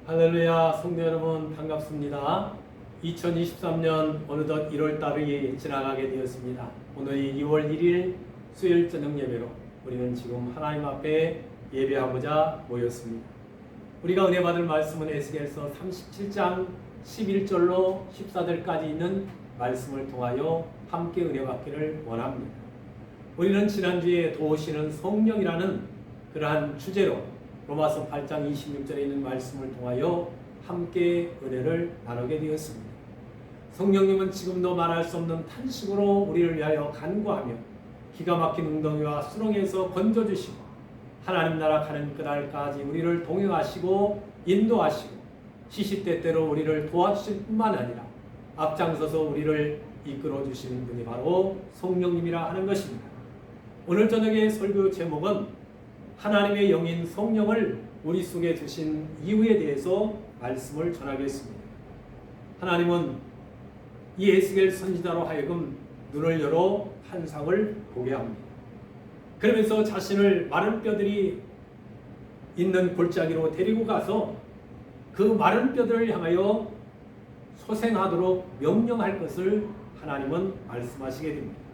할렐루야, 성도 여러분 반갑습니다. 2023년 어느덧 1월달이 지나가게 되었습니다. 오늘이 2월 1일 수요일 저녁 예배로 우리는 지금 하나님 앞에 예배하고자 모였습니다. 우리가 은혜 받을 말씀은 에스겔서 37장 11절로 14절까지 있는 말씀을 통하여 함께 은혜 받기를 원합니다. 우리는 지난주에 도우시는 성령이라는 그러한 주제로 로마서 8장 26절에 있는 말씀을 통하여 함께 은혜를 나누게 되었습니다. 성령님은 지금도 말할 수 없는 탄식으로 우리를 위하여 간구하며 기가 막힌 웅덩이와 수렁에서 건져주시고 하나님 나라 가는 그날까지 우리를 동행하시고 인도하시고 시시때때로 우리를 도와주실 뿐만 아니라 앞장서서 우리를 이끌어 주시는 분이 바로 성령님이라 하는 것입니다. 오늘 저녁의 설교 제목은 하나님의 영인 성령을 우리 속에 두신 이유에 대해서 말씀을 전하겠습니다. 하나님은 이 에스겔 선지자로 하여금 눈을 열어 환상을 보게 합니다. 그러면서 자신을 마른 뼈들이 있는 골짜기로 데리고 가서 그 마른 뼈들을 향하여 소생하도록 명령할 것을 하나님은 말씀하시게 됩니다.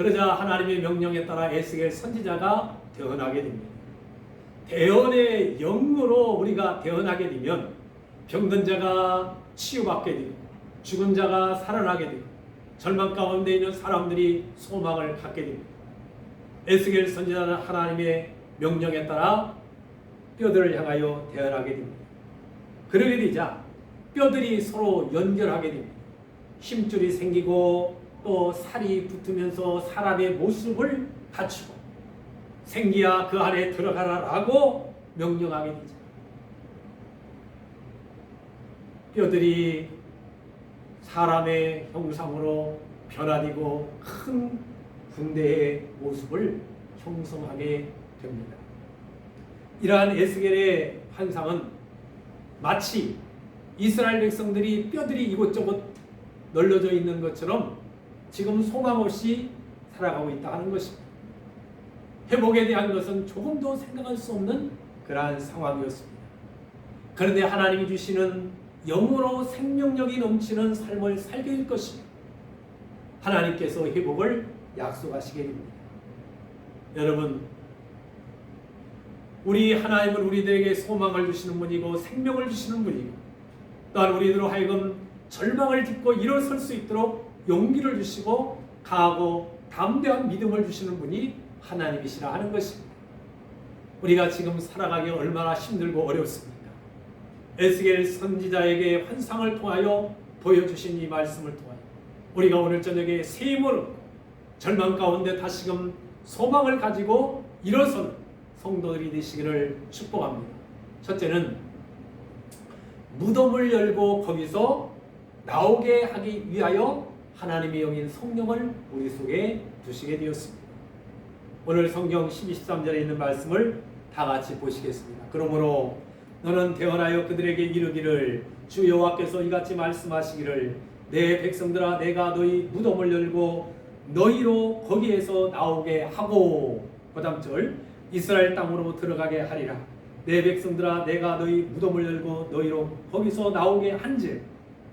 그러자 하나님의 명령에 따라 에스겔 선지자가 태어나게 됩니다. 대언의 영으로 우리가 태어나게 되면 병든 자가 치유받게 되고 죽은 자가 살아나게 되고 절망 가운데 있는 사람들이 소망을 갖게 됩니다. 에스겔 선지자는 하나님의 명령에 따라 뼈들을 향하여 태어나게 됩니다. 그러게 되자 뼈들이 서로 연결하게 됩니다. 힘줄이 생기고 또 살이 붙으면서 사람의 모습을 갖추고 생기야 그 안에 들어가라라고 명령하게 되죠. 뼈들이 사람의 형상으로 변화되고 큰 군대의 모습을 형성하게 됩니다. 이러한 에스겔의 환상은 마치 이스라엘 백성들이 뼈들이 이곳저곳 널려져 있는 것처럼 지금 소망 없이 살아가고 있다 하는 것입니다. 회복에 대한 것은 조금도 생각할 수 없는 그러한 상황이었습니다. 그런데 하나님이 주시는 영으로 생명력이 넘치는 삶을 살게 될 것입니다. 하나님께서 회복을 약속하시게 됩니다. 여러분, 우리 하나님은 우리들에게 소망을 주시는 분이고 생명을 주시는 분이고 또한 우리들로 하여금 절망을 딛고 일어설 수 있도록 용기를 주시고 강하고 담대한 믿음을 주시는 분이 하나님이시라 하는 것입니다. 우리가 지금 살아가기 얼마나 힘들고 어렵습니까? 에스겔 선지자에게 환상을 통하여 보여주신 이 말씀을 통하여 우리가 오늘 저녁에 새 힘을 얻고 절망 가운데 다시금 소망을 가지고 일어서는 성도들이 되시기를 축복합니다. 첫째는 무덤을 열고 거기서 나오게 하기 위하여 하나님의 영인 성령을 우리 속에 두시게 되었습니다. 오늘 성경 12-13절에 있는 말씀을 다 같이 보시겠습니다. 그러므로 너는 대언하여 그들에게 이르기를 주 여호와께서 이같이 말씀하시기를 내 백성들아 내가 너희 무덤을 열고 너희로 거기에서 나오게 하고 그 다음 절 이스라엘 땅으로 들어가게 하리라. 내 백성들아 내가 너희 무덤을 열고 너희로 거기서 나오게 한즉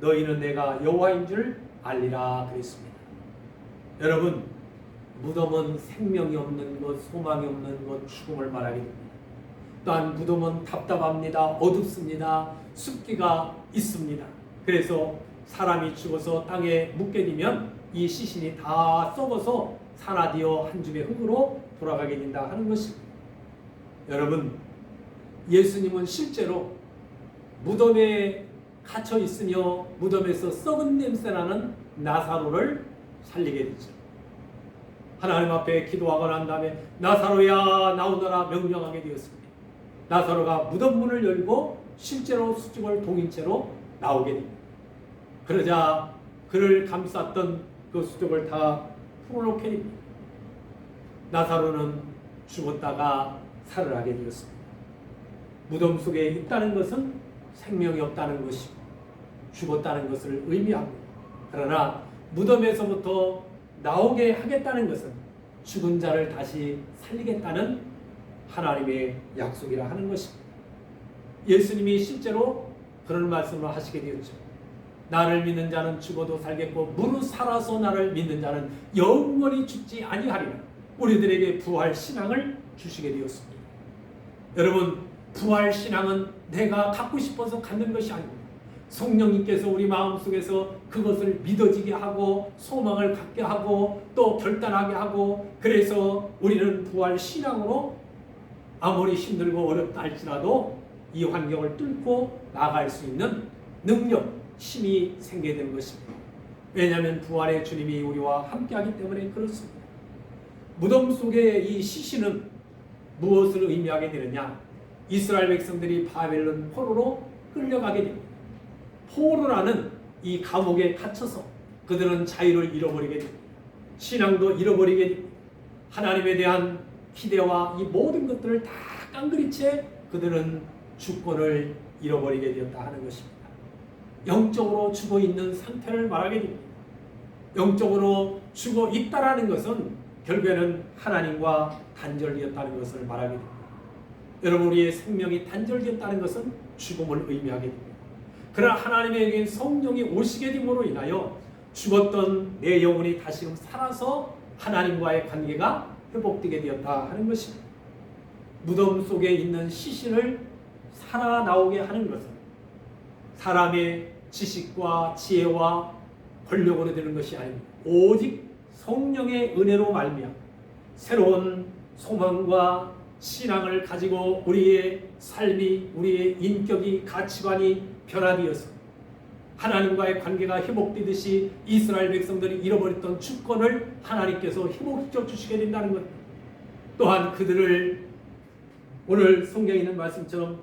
너희는 내가 여호와인 줄 알리라 그랬습니다. 여러분, 무덤은 생명이 없는 것, 소망이 없는 것, 죽음을 말하게 됩니다. 또한 무덤은 답답합니다. 어둡습니다. 습기가 있습니다. 그래서 사람이 죽어서 땅에 묻게 되면 이 시신이 다 썩어서 산화되어 한 줌의 흙으로 돌아가게 된다 하는 것입니다. 여러분, 예수님은 실제로 무덤에 갇혀 있으며 무덤에서 썩은 냄새나는 나사로를 살리게 되죠. 하나님 앞에 기도하고 난 다음에 나사로야 나오너라 명령하게 되었습니다. 나사로가 무덤 문을 열고 실제로 수직을 동인 채로 나오게 됩니다. 그러자 그를 감쌌던 그 수족을 다 풀어놓게 됩니다. 나사로는 죽었다가 살아나게 되었습니다. 무덤 속에 있다는 것은 생명이 없다는 것이고 죽었다는 것을 의미합니다. 그러나 무덤에서부터 나오게 하겠다는 것은 죽은 자를 다시 살리겠다는 하나님의 약속이라 하는 것입니다. 예수님이 실제로 그런 말씀을 하시게 되었죠. 나를 믿는 자는 죽어도 살겠고 무릇 살아서 나를 믿는 자는 영원히 죽지 아니하리라. 우리들에게 부활 신앙을 주시게 되었습니다. 여러분, 부활 신앙은 내가 갖고 싶어서 갖는 것이 아닙니다. 성령님께서 우리 마음속에서 그것을 믿어지게 하고 소망을 갖게 하고 또 결단하게 하고, 그래서 우리는 부활 신앙으로 아무리 힘들고 어렵다 할지라도 이 환경을 뚫고 나아갈 수 있는 능력, 힘이 생기게 되는 것입니다. 왜냐하면 부활의 주님이 우리와 함께하기 때문에 그렇습니다. 무덤 속의 이 시신은 무엇을 의미하게 되느냐? 이스라엘 백성들이 바벨론 포로로 끌려가게 됩니다. 포로라는 이 감옥에 갇혀서 그들은 자유를 잃어버리게 됩니다. 신앙도 잃어버리게 됩니다. 하나님에 대한 기대와 이 모든 것들을 다 깡그리 채 그들은 주권을 잃어버리게 되었다 하는 것입니다. 영적으로 죽어 있는 상태를 말하게 됩니다. 영적으로 죽어 있다라는 것은 결국에는 하나님과 단절되었다는 것을 말하게 됩니다. 여러분, 우리의 생명이 단절되었다는 것은 죽음을 의미하게 됩니다. 그러나 하나님의 성령이 오시게 됨으로 인하여 죽었던 내 영혼이 다시금 살아서 하나님과의 관계가 회복되게 되었다 하는 것입니다. 무덤 속에 있는 시신을 살아나오게 하는 것은 사람의 지식과 지혜와 권력으로 되는 것이 아닙니다. 오직 성령의 은혜로 말미암아 새로운 소망과 신앙을 가지고 우리의 삶이, 우리의 인격이, 가치관이 변화되어서 하나님과의 관계가 회복되듯이 이스라엘 백성들이 잃어버렸던 주권을 하나님께서 회복시켜 주시게 된다는 것. 또한 그들을 오늘 성경에 있는 말씀처럼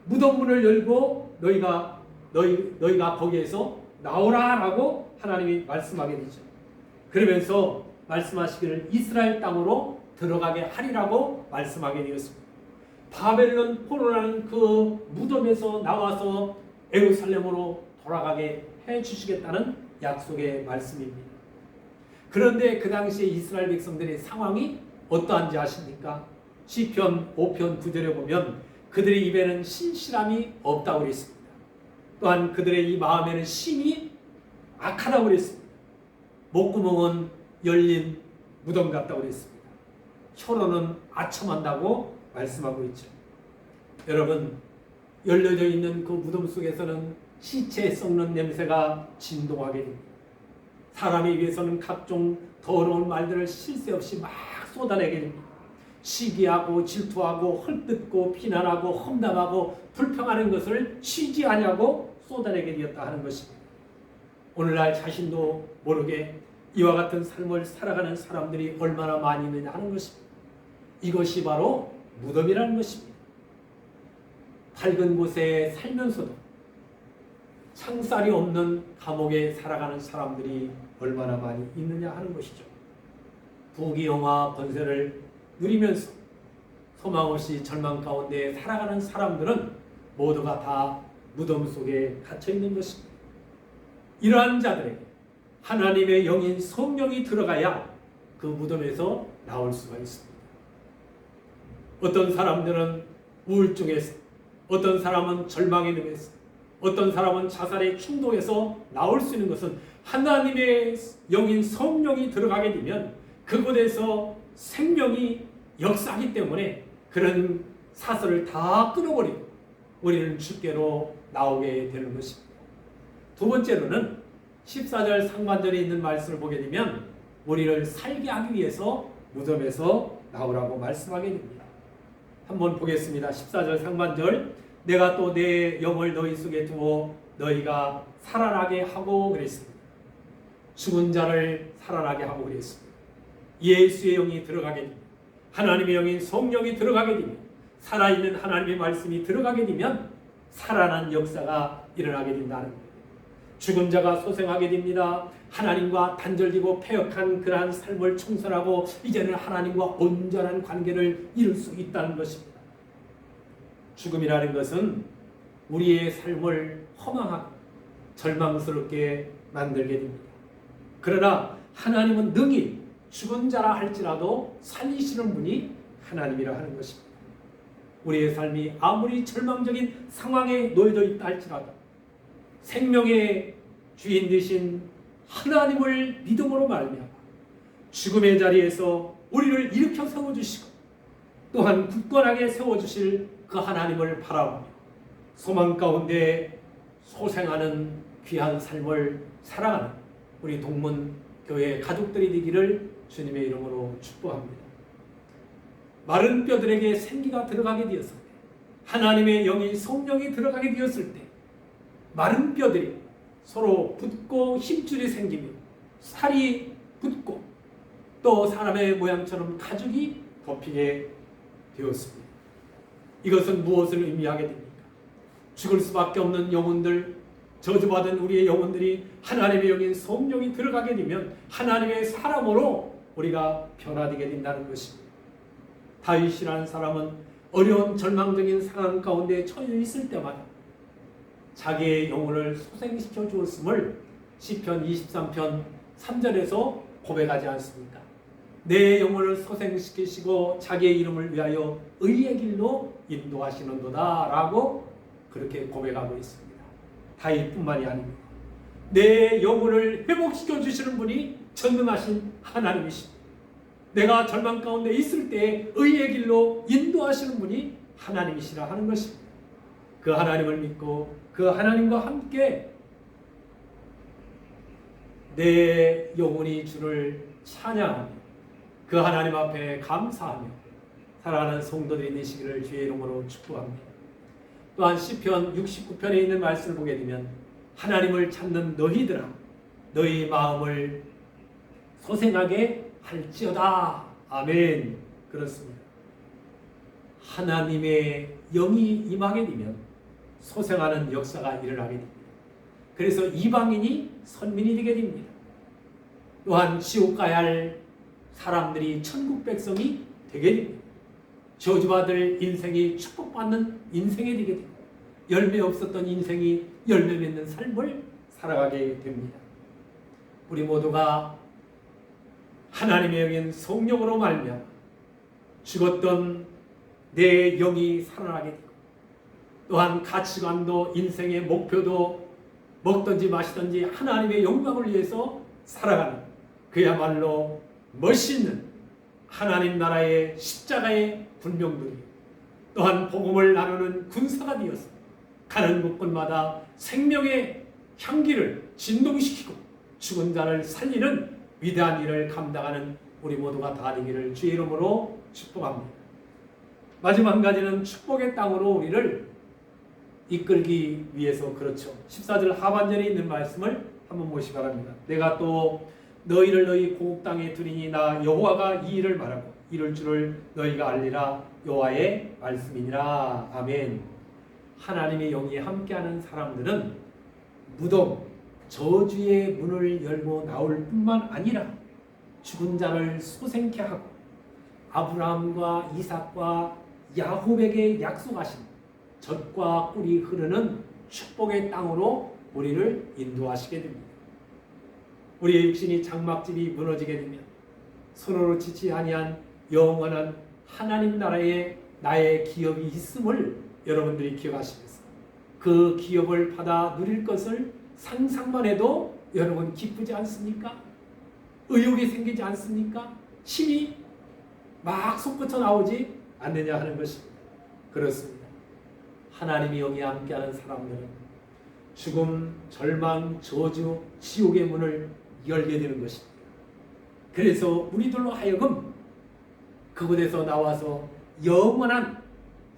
무덤 문을 열고 너희가 거기에서 나오라라고 하나님이 말씀하게 되죠. 그러면서 말씀하시기를 이스라엘 땅으로 들어가게 하리라고 말씀하게 되었습니다. 바벨론 포로라는 그 무덤에서 나와서 예루살렘으로 돌아가게 해주시겠다는 약속의 말씀입니다. 그런데 그 당시에 이스라엘 백성들의 상황이 어떠한지 아십니까? 시편 5편 9절에 보면 그들의 입에는 신실함이 없다고 그랬습니다. 또한 그들의 이 마음에는 심이 악하다고 그랬습니다. 목구멍은 열린 무덤 같다고 그랬습니다. 혀로는 아첨한다고 말씀하고 있죠. 여러분, 열려져 있는 그 무덤 속에서는 시체 썩는 냄새가 진동하게 됩니다. 사람의 입에서는 각종 더러운 말들을 쉴 새 없이 막 쏟아내게 됩니다. 시기하고 질투하고 헐뜯고 비난하고 험담하고 불평하는 것을 쉬지 아니하고 쏟아내게 되었다 하는 것입니다. 오늘날 자신도 모르게 이와 같은 삶을 살아가는 사람들이 얼마나 많이 있느냐 하는 것입니다. 이것이 바로 무덤이라는 것입니다. 밝은 곳에 살면서도 창살이 없는 감옥에 살아가는 사람들이 얼마나 많이 있느냐 하는 것이죠. 부귀영화 권세를 누리면서 소망 없이 절망 가운데 살아가는 사람들은 모두가 다 무덤 속에 갇혀 있는 것입니다. 이러한 자들에게 하나님의 영인 성령이 들어가야 그 무덤에서 나올 수가 있습니다. 어떤 사람들은 우울증에서, 어떤 사람은 절망의 늪에서, 어떤 사람은 자살의 충동에서 나올 수 있는 것은 하나님의 영인 성령이 들어가게 되면 그곳에서 생명이 역사하기 때문에 그런 사슬을 다 끊어버리고 우리는 주께로 나오게 되는 것입니다. 두 번째로는 14절 상반절에 있는 말씀을 보게 되면 우리를 살게 하기 위해서 무덤에서 나오라고 말씀하게 됩니다. 한번 보겠습니다. 14절 상반절. 내가 또 내 영을 너희 속에 두어 너희가 살아나게 하고 그랬습니다. 죽은 자를 살아나게 하고 그랬습니다. 예수의 영이 들어가게 됩니다. 하나님의 영인 성령이 들어가게 되면, 살아있는 하나님의 말씀이 들어가게 되면 살아난 역사가 일어나게 된다는 거예요. 죽은 자가 소생하게 됩니다. 하나님과 단절되고 패역한 그러한 삶을 청산하고 이제는 하나님과 온전한 관계를 이룰 수 있다는 것입니다. 죽음이라는 것은 우리의 삶을 허망하고 절망스럽게 만들게 됩니다. 그러나 하나님은 능히 죽은 자라 할지라도 살리시는 분이 하나님이라 하는 것입니다. 우리의 삶이 아무리 절망적인 상황에 놓여져 있다 할지라도 생명의 주인 되신 하나님을 믿음으로 말미암아 죽음의 자리에서 우리를 일으켜 세워주시고 또한 굳건하게 세워주실 그 하나님을 바라보며 소망 가운데 소생하는 귀한 삶을 살아가는 우리 동문교회 가족들이 되기를 주님의 이름으로 축복합니다. 마른 뼈들에게 생기가 들어가게 되었을 때, 하나님의 영이 성령이 들어가게 되었을 때 마른 뼈들이 서로 붙고 힘줄이 생기며 살이 붙고 또 사람의 모양처럼 가죽이 덮이게 되었습니다. 이것은 무엇을 의미하게 됩니까? 죽을 수밖에 없는 영혼들, 저주받은 우리의 영혼들이 하나님의 영인 성령이 들어가게 되면 하나님의 사람으로 우리가 변화되게 된다는 것입니다. 다윗이라는 사람은 어려운 절망적인 상황 가운데 처해 있을 때마다 자기의 영혼을 소생시켜 주었음을 시편 23편 3절에서 고백하지 않습니까? 내 영혼을 소생시키시고 자기의 이름을 위하여 의의 길로 인도하시는도다 라고 그렇게 고백하고 있습니다. 다윗뿐만이 아닙니다. 내 영혼을 회복시켜 주시는 분이 전능하신 하나님이십니다. 내가 절망 가운데 있을 때 의의 길로 인도하시는 분이 하나님이시라 하는 것입니다. 그 하나님을 믿고 그 하나님과 함께 내 영혼이 주를 찬양하며 그 하나님 앞에 감사하며 살아가는 성도들이 되시기를 주의 이름으로 축복합니다. 또한 시편 69편에 있는 말씀을 보게 되면 하나님을 찾는 너희들아 너희 마음을 소생하게 할지어다. 아멘. 그렇습니다. 하나님의 영이 임하게 되면 소생하는 역사가 일어나게 됩니다. 그래서 이방인이 선민이 되게 됩니다. 또한 지옥 가야 할 사람들이 천국 백성이 되게 됩니다. 저주받을 인생이 축복받는 인생이 되게 됩니다. 열매 없었던 인생이 열매 맺는 삶을 살아가게 됩니다. 우리 모두가 하나님의 영인 성령으로 말미암아 죽었던 내 영이 살아나게 되고 또한 가치관도 인생의 목표도 먹든지 마시든지 하나님의 영광을 위해서 살아가는 그야말로 멋있는 하나님 나라의 십자가의 군병들이 또한 복음을 나누는 군사가 되어서 가는 곳곳마다 생명의 향기를 진동시키고 죽은 자를 살리는 위대한 일을 감당하는 우리 모두가 다 되기를 주의 이름으로 축복합니다. 마지막 한 가지는 축복의 땅으로 우리를 이끌기 위해서 그렇죠. 14절 하반절에 있는 말씀을 한번 보시기 바랍니다. 내가 또 너희를 너희 고국 땅에 두리니 나 여호와가 이 일을 말하고 이룰 줄을 너희가 알리라. 여호와의 말씀이니라. 아멘. 하나님의 영이 함께하는 사람들은 무덤 저주의 문을 열고 나올 뿐만 아니라 죽은 자를 소생케 하고 아브라함과 이삭과 야곱에게 약속하신 젖과 꿀이 흐르는 축복의 땅으로 우리를 인도하시게 됩니다. 우리의 육신이 장막집이 무너지게 되면 서로로 지치 아니한 영원한 하나님 나라에 나의 기업이 있음을 여러분들이 기억하시면서 그 기업을 받아 누릴 것을 상상만 해도 여러분 기쁘지 않습니까? 의욕이 생기지 않습니까? 힘이 막 솟구쳐 나오지 않느냐 하는 것입니다. 그렇습니다. 하나님이 영이 함께하는 사람들은 죽음, 절망, 저주, 지옥의 문을 열게 되는 것입니다. 그래서 우리들로 하여금 그곳에서 나와서 영원한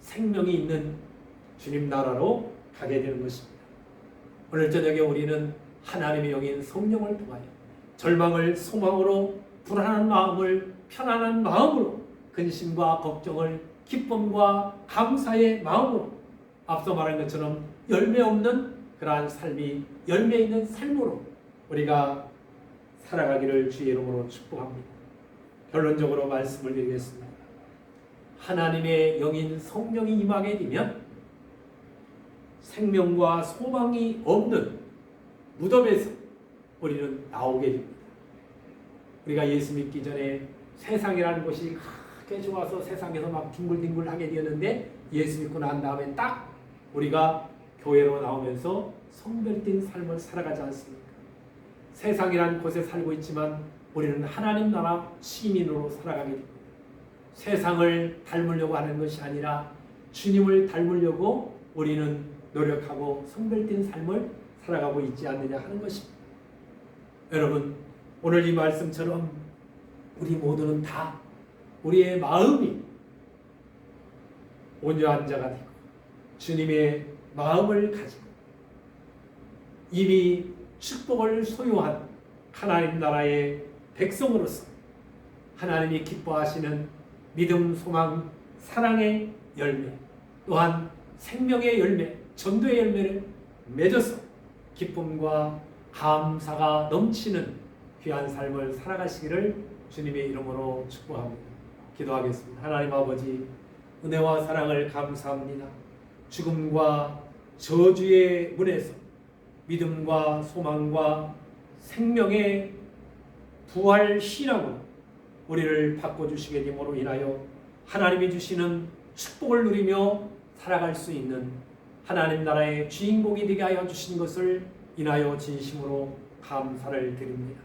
생명이 있는 주님 나라로 가게 되는 것입니다. 오늘 저녁에 우리는 하나님의 영인 성령을 통하여 절망을 소망으로, 불안한 마음을 편안한 마음으로, 근심과 걱정을 기쁨과 감사의 마음으로, 앞서 말한 것처럼 열매 없는 그러한 삶이 열매 있는 삶으로 우리가 살아가기를 주의 이름으로 축복합니다. 결론적으로 말씀을 드리겠습니다. 하나님의 영인 성령이 임하게 되면 생명과 소망이 없는 무덤에서 우리는 나오게 됩니다. 우리가 예수 믿기 전에 세상이라는 것이 그렇게 좋아서 세상에서 막 뒹굴뒹굴하게 되었는데 예수 믿고 난 다음에 딱 우리가 교회로 나오면서 성별된 삶을 살아가지 않습니까? 세상이란 곳에 살고 있지만 우리는 하나님 나라 시민으로 살아가게 됩니다. 세상을 닮으려고 하는 것이 아니라 주님을 닮으려고 우리는 노력하고 성별된 삶을 살아가고 있지 않느냐 하는 것입니다. 여러분, 오늘 이 말씀처럼 우리 모두는 다 우리의 마음이 온유한 자가 되고 주님의 마음을 가지고 이미 축복을 소유한 하나님 나라의 백성으로서 하나님이 기뻐하시는 믿음, 소망, 사랑의 열매, 또한 생명의 열매, 전도의 열매를 맺어서 기쁨과 감사가 넘치는 귀한 삶을 살아가시기를 주님의 이름으로 축복합니다. 기도하겠습니다. 하나님 아버지, 은혜와 사랑을 감사합니다. 죽음과 저주의 문에서 믿음과 소망과 생명의 부활 신앙으로 우리를 바꿔주시게 됨으로 인하여 하나님이 주시는 축복을 누리며 살아갈 수 있는 하나님 나라의 주인공이 되게 하여 주신 것을 인하여 진심으로 감사를 드립니다.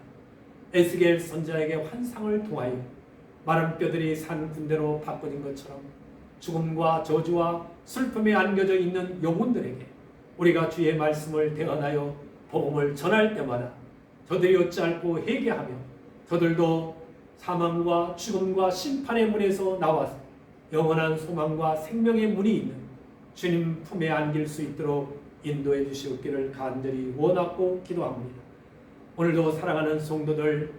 에스겔 선지자에게 환상을 통하여 마른 뼈들이 산 군대로 바꿔진 것처럼 죽음과 저주와 슬픔에 안겨져 있는 영혼들에게 우리가 주의 말씀을 대언하여 복음을 전할 때마다 저들이 어찌할고 회개하며 저들도 사망과 죽음과 심판의 문에서 나와서 영원한 소망과 생명의 문이 있는 주님 품에 안길 수 있도록 인도해 주시옵기를 간절히 원하고 기도합니다. 오늘도 사랑하는 성도들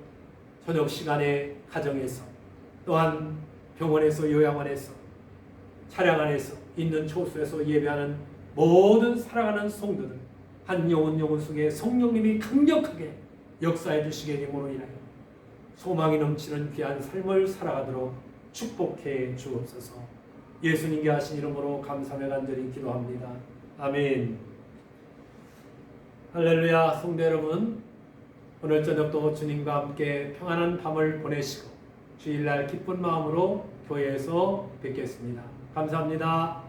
저녁 시간에 가정에서 또한 병원에서 요양원에서 차량 안에서 있는 초소에서 예배하는 모든 사랑하는 성도들 한 영혼 속에 성령님이 강력하게 역사해 주시게 됨으로 인하여 소망이 넘치는 귀한 삶을 살아가도록 축복해 주옵소서. 예수님께 하신 이름으로 감사하며 간절히 기도합니다. 아멘. 할렐루야. 성도 여러분, 오늘 저녁도 주님과 함께 평안한 밤을 보내시고 주일날 기쁜 마음으로 교회에서 뵙겠습니다. 감사합니다.